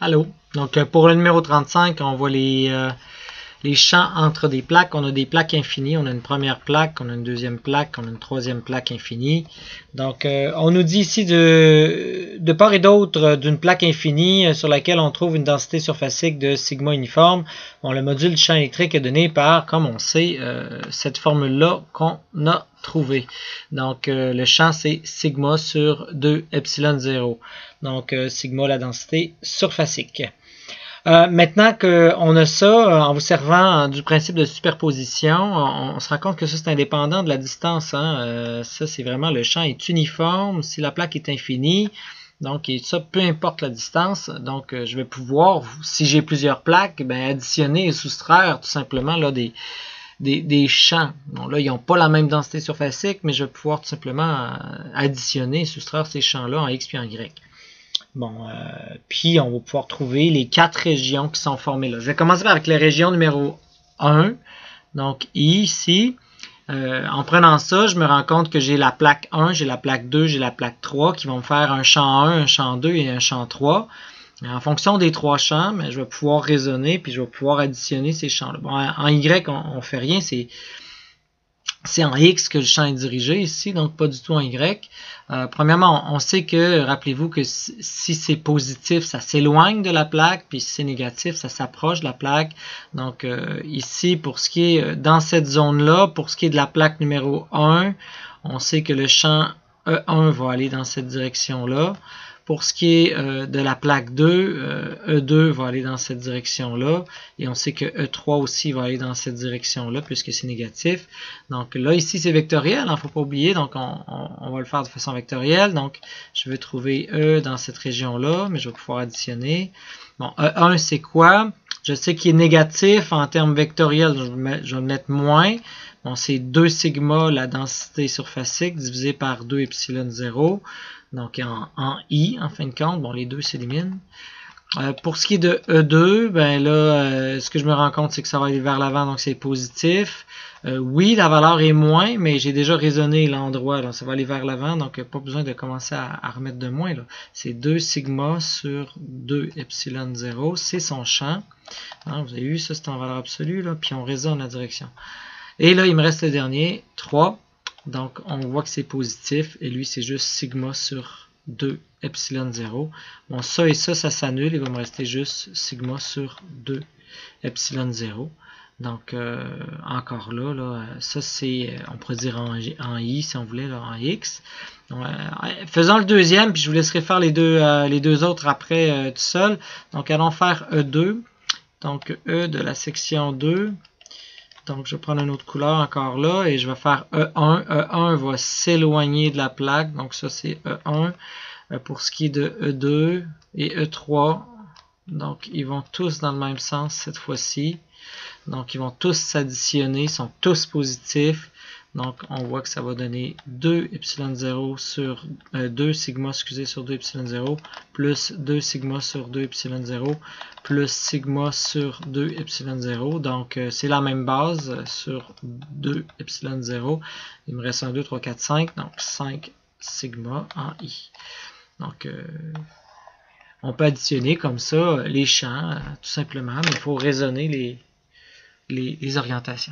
Allô? Donc, pour le numéro 35, on voit les champs entre des plaques. On a des plaques infinies. On a une première plaque, on a une deuxième plaque, on a une troisième plaque infinie. Donc, on nous dit ici de part et d'autre d'une plaque infinie sur laquelle on trouve une densité surfacique de sigma uniforme. Bon, le module du champ électrique est donné par, comme on sait, cette formule-là qu'on a trouvée. Donc, le champ, c'est sigma sur 2 epsilon 0. Donc, sigma, la densité surfacique. Maintenant qu'on a ça, en vous servant du principe de superposition, on se rend compte que ça, c'est indépendant de la distance. Hein? Ça, c'est vraiment le champ est uniforme si la plaque est infinie. Donc, et ça, peu importe la distance. Donc, je vais pouvoir, si j'ai plusieurs plaques, ben, additionner et soustraire tout simplement là, des champs. Bon, là, ils n'ont pas la même densité surfacique, mais je vais pouvoir tout simplement additionner et soustraire ces champs-là en X puis en Y. Bon, puis on va pouvoir trouver les 4 régions qui sont formées là. Je vais commencer avec la région numéro 1, donc ici. En prenant ça, je me rends compte que j'ai la plaque 1, j'ai la plaque 2, j'ai la plaque 3 qui vont me faire un champ 1, un champ 2 et un champ 3. Et en fonction des 3 champs, ben, je vais pouvoir raisonner puis je vais pouvoir additionner ces champs-là. Bon, en Y, on ne fait rien, c'est en X que le champ est dirigé ici, donc pas du tout en Y. Premièrement, on sait que, rappelez-vous que si c'est positif, ça s'éloigne de la plaque, puis si c'est négatif, ça s'approche de la plaque. Donc ici, pour ce qui est dans cette zone-là, pour ce qui est de la plaque numéro 1, on sait que le champ E1 va aller dans cette direction-là. Pour ce qui est de la plaque 2, E2 va aller dans cette direction-là. Et on sait que E3 aussi va aller dans cette direction-là, puisque c'est négatif. Donc là, ici, c'est vectoriel, il ne faut pas oublier. Donc, on va le faire de façon vectorielle. Donc, je vais trouver E dans cette région-là, mais je vais pouvoir additionner. Bon, E1, c'est quoi? Je sais qu'il est négatif en termes vectoriels. Je vais le mettre moins. Bon, c'est 2 sigma la densité surfacique divisé par 2 epsilon 0. Donc en I, en fin de compte, bon, les deux s'éliminent. Pour ce qui est de E2, ben là, ce que je me rends compte, c'est que ça va aller vers l'avant, donc c'est positif. Oui, la valeur est moins, mais j'ai déjà raisonné l'endroit, donc ça va aller vers l'avant, donc pas besoin de commencer à remettre de moins. C'est 2 sigma sur 2 epsilon 0, c'est son champ. Hein, vous avez vu, ça c'est en valeur absolue, là, puis on raisonne la direction. Et là, il me reste le dernier, 3. Donc, on voit que c'est positif, et lui, c'est juste sigma sur 2 epsilon 0. Bon, ça et ça s'annule, il va me rester juste sigma sur 2 epsilon 0. Donc, encore là, ça c'est, on pourrait dire en I, si on voulait, là, en X. Donc, faisons le deuxième, puis je vous laisserai faire les deux autres après tout seul. Donc, allons faire E2. Donc, E de la section 2. Donc, je vais prendre une autre couleur encore là et je vais faire E1. E1 va s'éloigner de la plaque. Donc, ça, c'est E1. Pour ce qui est de E2 et E3, donc, ils vont tous dans le même sens cette fois-ci. Donc, ils vont tous s'additionner, ils sont tous positifs. Donc, on voit que ça va donner 2 epsilon 0 sur 2 sigma, excusez, sur 2 epsilon 0, plus 2 sigma sur 2 epsilon 0, plus sigma sur 2 epsilon 0. Donc, c'est la même base sur 2 epsilon 0. Il me reste 1, 2, 3, 4, 5. Donc, 5 sigma en I. Donc, on peut additionner comme ça les champs, tout simplement, mais il faut raisonner les orientations.